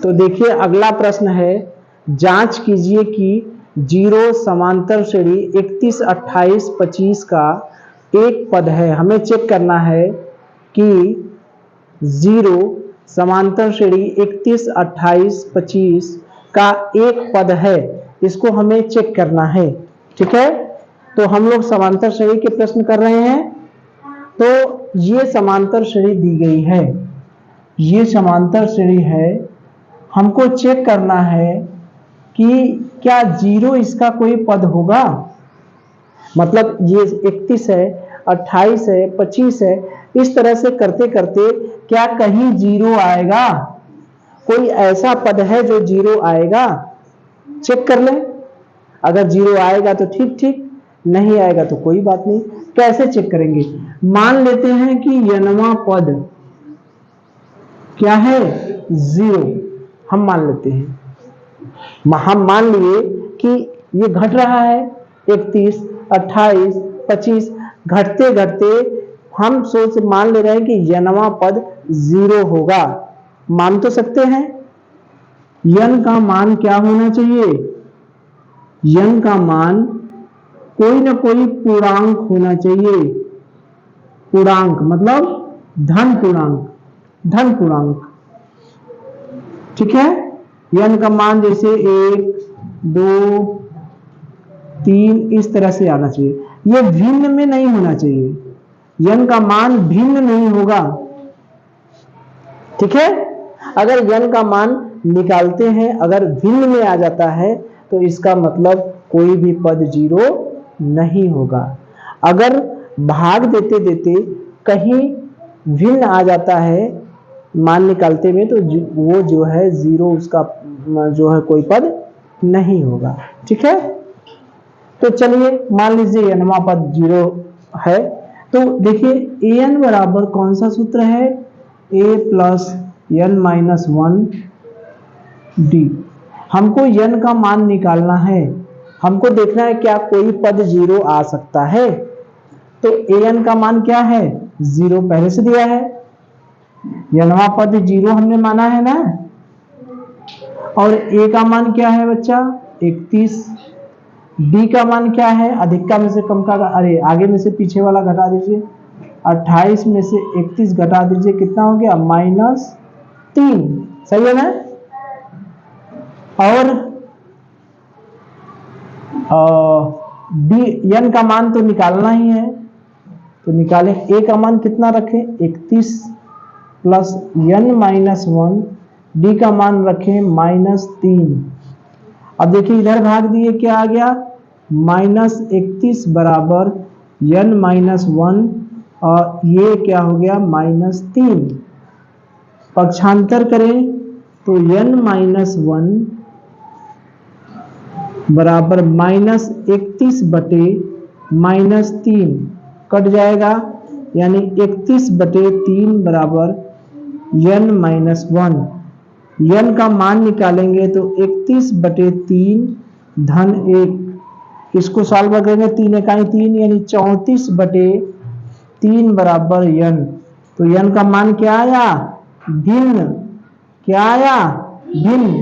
तो देखिए अगला प्रश्न है, जांच कीजिए कि 0 समांतर श्रेणी 31, 28, 25 का एक पद है। हमें चेक करना है कि 0 समांतर श्रेणी 31, 28, 25 का एक पद है, इसको हमें चेक करना है। ठीक है, तो हम लोग समांतर श्रेणी के प्रश्न कर रहे हैं। तो ये समांतर श्रेणी दी गई है, ये समांतर श्रेणी है। हमको चेक करना है कि क्या 0 इसका कोई पद होगा। मतलब ये 31 है, 28 है, 25 है, इस तरह से करते करते क्या कहीं 0 आएगा, कोई ऐसा पद है जो 0 आएगा, चेक कर लें। अगर 0 आएगा तो ठीक ठीक, नहीं आएगा तो कोई बात नहीं। कैसे चेक करेंगे, मान लेते हैं कि यनवा पद क्या है, 0, हम मान लेते हैं। हम मान लिए कि ये घट रहा है, 31, 28, 25, घटते घटते हम सोच मान ले रहे हैं कि यनवा पद 0 होगा। मान तो सकते हैं। यन का मान क्या होना चाहिए, यन का मान कोई ना कोई पूर्णांक होना चाहिए। पूर्णांक मतलब धन पूर्णांक, धन पूर्णांक। ठीक है, यन का मान जैसे 1, 2, 3 इस तरह से आना चाहिए। ये भिन्न में नहीं होना चाहिए, यन का मान भिन्न नहीं होगा। ठीक है, अगर यन का मान निकालते हैं अगर भिन्न में आ जाता है तो इसका मतलब कोई भी पद 0 नहीं होगा। अगर भाग देते देते कहीं भिन्न आ जाता है मान निकालते में तो वो जो है 0 उसका जो है कोई पद नहीं होगा। ठीक है, तो चलिए मान लीजिए यनवा पद 0 है। तो देखिए an बराबर कौन सा सूत्र है, a plus n minus 1 d। हमको n का मान निकालना है, हमको देखना है क्या कोई पद 0 आ सकता है। तो an का मान क्या है, 0 पहले से दिया है, यनवा पद 0 हमने माना है ना। और a का मान क्या है बच्चा, 31। d का मान क्या है, अधिक का में से कम का, अरे आगे में से पीछे वाला घटा दीजिए, 28 में से 31 घटा दीजिए, कितना हो गया, -3। सही है ना। और n का मान तो निकालना ही है, तो निकालें। a का मान कितना रखें, 31 प्लस n माइनस 1, d का मान रखें -3। अब देखिए इधर भाग दिए क्या आ गया, -31 बराबर n माइनस 1 और ये क्या हो गया -3। पक्षांतर करें तो n माइनस 1 बराबर -31 बटे -3 कट जाएगा, यानी 31 बटे 3 बराबर n माइनस 1। n का मान निकालेंगे तो 31 बटे 3 धन 1, इसको सॉल्व करेंगे 3 इकाई 3 यानी 34 बटे 3 बराबर n। तो n का मान क्या आया, भिन्न। क्या आया, भिन्न।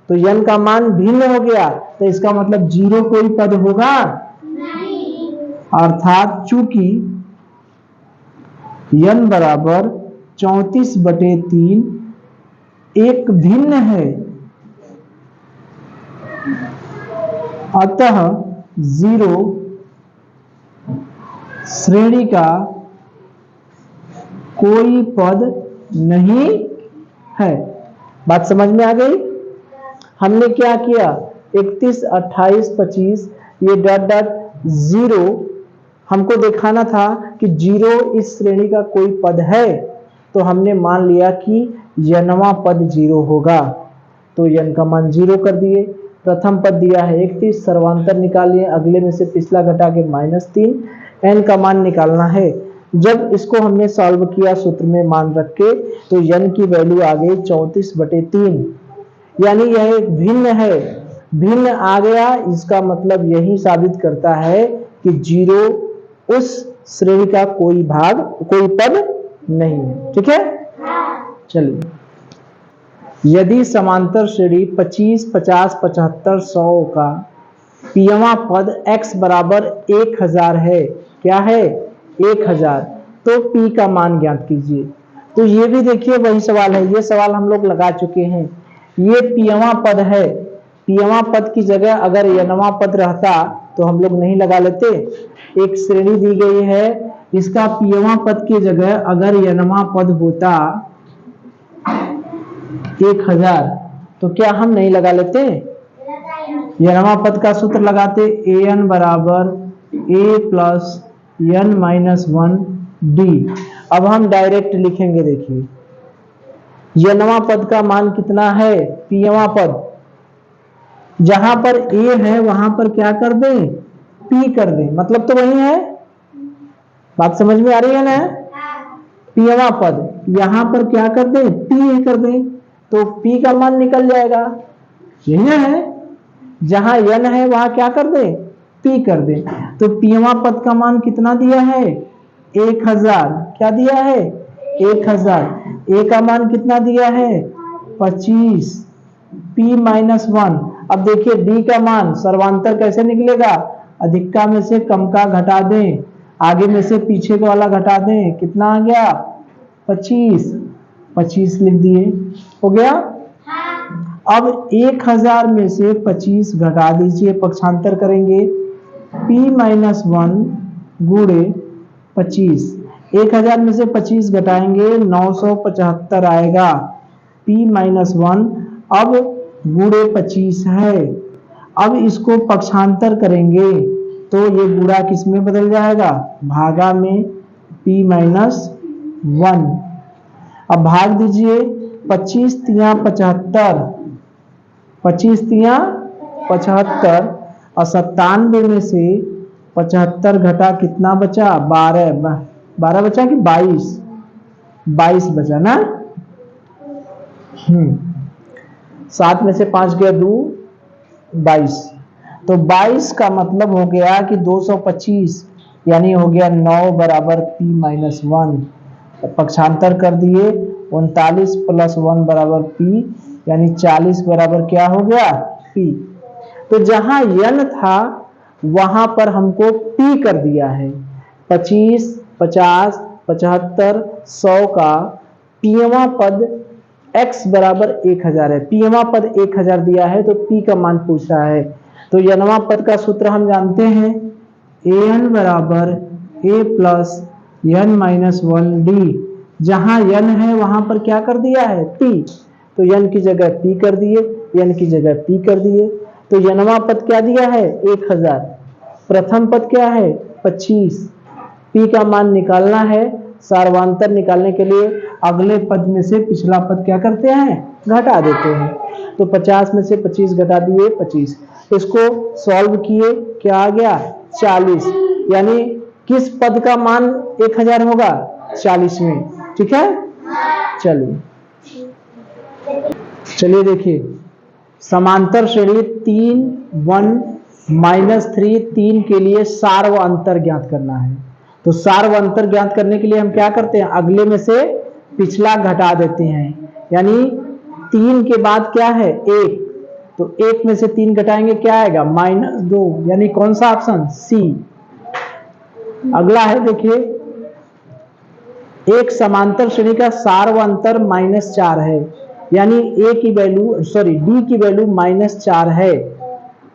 तो n का मान भिन्न हो गया, तो इसका मतलब 0 कोई पद होगा नहीं। अर्थात चूंकि n बराबर 34 बटे 3 एक भिन्न है, अतः 0 श्रेणी का कोई पद नहीं है। बात समझ में आ गई। हमने क्या किया, 31, 28, 25 ये डॉट डॉट 0 हमको दिखाना था कि 0 इस श्रेणी का कोई पद है, तो हमने मान लिया कि यनवा पद 0 होगा, तो n का मान 0 कर दिए। प्रथम पद दिया है 31, सर्वांतर निकालिए, अगले में से पिछला घटा के -3, n का मान निकालना है। जब इसको हमने सॉल्व किया सूत्र में मान रख के, तो n की वैल्यू आ गई 34 बटे 3, यानी यह एक भिन्न है। भिन्न आ गया, इसका मतलब यही साबित करता है कि 0 उस श्रेणी का कोई भाग, कोई पद नहीं है। ठीक है, चलिए यदि समांतर श्रेणी 25, 50, 75, 100 का pवां पद x बराबर 1000 है, क्या है 1000, तो p का मान ज्ञात कीजिए। तो ये भी देखिए वही सवाल है, ये सवाल हम लोग लगा चुके हैं। ये pवां पद है, pवां पद की जगह अगर nवां पद रहता तो हम लोग नहीं लगा लेते। एक श्रेणी दी गई है, इसका pवां पद की जगह अगर nवां पद होता 1000 तो क्या हम नहीं लगा लेते? nवां पद का सूत्र लगाते, an बराबर a plus n minus 1 d। अब हम डायरेक्ट लिखेंगे, देखिए nवां पद का मान कितना है, pवां पद, जहां पर a है वहां पर क्या कर दें, p कर दें, मतलब तो वही है, बात समझ में आ रही है ना? pवां पद यहां पर क्या कर दें, p कर दें, तो p का मान निकल जाएगा, यही है। जहां n है वहां क्या कर दें, p कर दें। तो pवां पद का मान कितना दिया है, 1000, क्या दिया है 1000, a का मान कितना दिया है 25, p माइनस 1। अब देखिए d का मान सर्वांतर कैसे निकलेगा, अधिका में से कम का घटा दें, आगे में से पीछे का वाला घटा दें, कितना आ गया 25, 25 लिख दिए, हो गया। अब 1000 में से 25 घटा दीजिए, पक्षांतर करेंगे, p माइनस 1 गुणे 25, 1000 में से 25 घटाएंगे 975 आएगा, p माइनस 1 अब गुणे 25 है। अब इसको पक्षांतर करेंगे तो ये गुणा किस में बदल जाएगा, भागा में p माइनस 1। अब भाग दीजिए, 25 तिया 75, 25 तिया 75 और 97 में से 75 घटा कितना बचा, 12 बचा कि 22 बचा ना। 7 में से 5 गया 2, 22, तो 22 का मतलब हो गया कि 225, यानी हो गया 9 बराबर p माइनस 1। पक्षांतर कर दिए, 39 प्लस 1 बराबर p, यानी 40 बराबर क्या हो गया p। तो जहां n था वहां पर हमको p कर दिया है। 25, 50, 75, 100 का pवां पद x बराबर 1000 है, pवां पद 1000 दिया है तो p का मान पूछ रहा है। तो nवां पद का सूत्र हम जानते हैं, an बराबर a plus n minus 1 d। जहां n है वहां पर क्या कर दिया है p, तो n की जगह p कर दिए, n की जगह p कर दिए। तो nवां पद क्या दिया है 1000, प्रथम पद क्या है 25, p का मान निकालना है। सार्वंतर निकालने के लिए अगले पद में से पिछला पद क्या करते हैं, घटा देते हैं। तो 50 में से 25 घटा दिए 25, इसको सॉल्व किए, क्या आ गया 40, यानी किस पद का मान 1000 होगा, 40 में, ठीक है। चलिए देखिए, समांतर श्रेणी 3, 1, माइनस 3, 3 के लिए सार्व अंतर ज्ञात करना है। तो सार्व अंतर ज्ञात करने के लिए हम क्या करते हैं, अगले में से पिछला घटा देते हैं, यानी 3 के बाद क्या है 1, तो 1 में से 3 घटाएंगे क्या आएगा -2, यानी कौन सा ऑप्शन सी। अगला है देखिए, एक समांतर श्रेणी का सार्व अंतर -4 है, यानी a की वैल्यू d की वैल्यू -4 है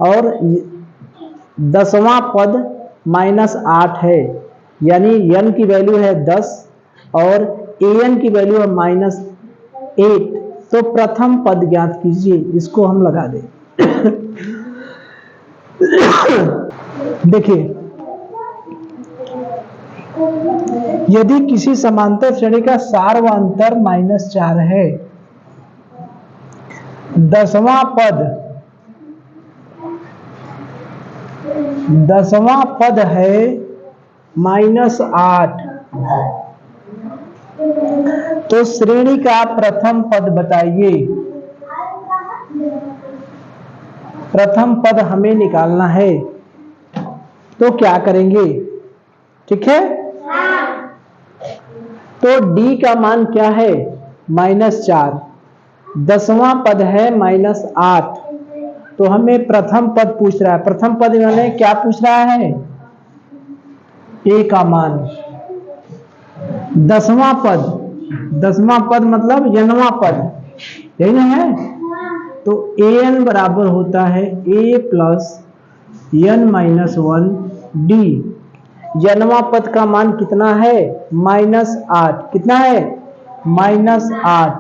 और 10वां पद -8 है, यानी n की वैल्यू है 10 और an की वैल्यू है -8। तो प्रथम पद ज्ञात कीजिए, इसको हम लगा दें। देखिए, यदि किसी समांतर श्रेणी का सार्व अंतर -4 है, 10वां पद है -8, तो श्रेणी का प्रथम पद बताइए। प्रथम पद हमें निकालना है, तो क्या करेंगे, ठीक है। तो d का मान क्या है -4, 10वां पद है -8, तो हमें प्रथम पद पूछ रहा है। प्रथम पद इन्होंने क्या पूछ रहा है? a का मान। 10वां पद मतलब nवां पद, यही ना है। तो an बराबर होता है a प्लस n-1 d। nवां पद का मान कितना है? -8। कितना है? -8।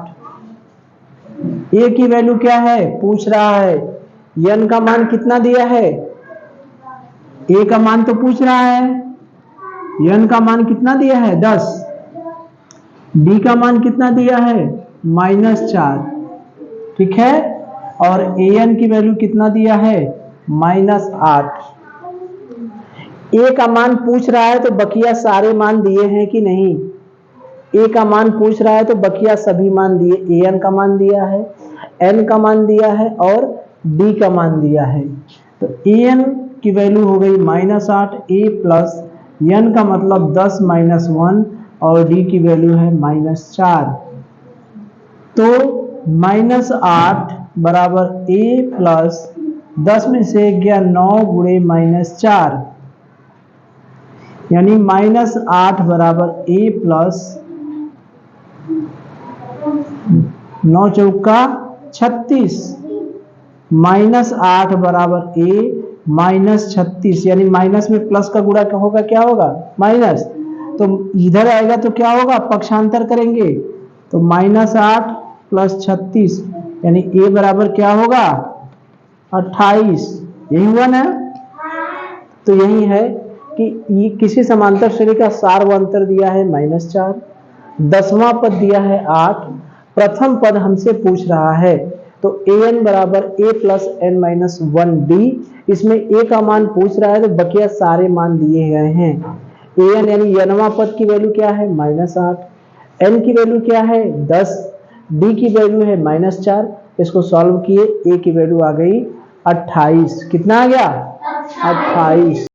a की वैल्यू क्या है पूछ रहा है। n का मान कितना दिया है? a का मान तो पूछ रहा है। n का मान कितना दिया है? 10। d का मान कितना दिया है? -4। ठीक है। और an की वैल्यू कितना दिया है? -8। a का मान पूछ रहा है तो बकिया सारे मान दिए हैं कि नहीं? a का मान पूछ रहा है तो बकिया सभी मान दिए। an का मान दिया है, n का मान दिया है और d का मान दिया है। तो an की वैल्यू हो गई -8, a प्लस n का मतलब 10 - 1 और d की वैल्यू है -4। तो -8 बराबर a प्लस 10 में से गया 9 गुणे -4, यानी -8 बराबर a प्लस 9 चौका 36, -8 बराबर a -36, यानी माइनस में प्लस का गुणा होगा, क्या होगा? माइनस। तो इधर आएगा तो क्या होगा? पक्षांतर करेंगे तो -8 प्लस 36, यानी a बराबर क्या होगा? 28। यही हुआ ना? तो यही है कि किसी समांतर श्रेणी का सार्वंतर दिया है -4, 10वां पद दिया है 8, प्रथम पद हमसे पूछ रहा है। तो an बराबर a प्लस n-1 d। इसमें a का मान पूछ रहा है तो बकिया सारे मान दिए गए हैं। an यानी nवां पद की वैल्यू क्या है? -8। n की वैल्यू क्या है? 10। d की वैल्यू है -4। इसको सॉल्व किए, a की वैल्यू आ गई 28। कितना आ गया? 28।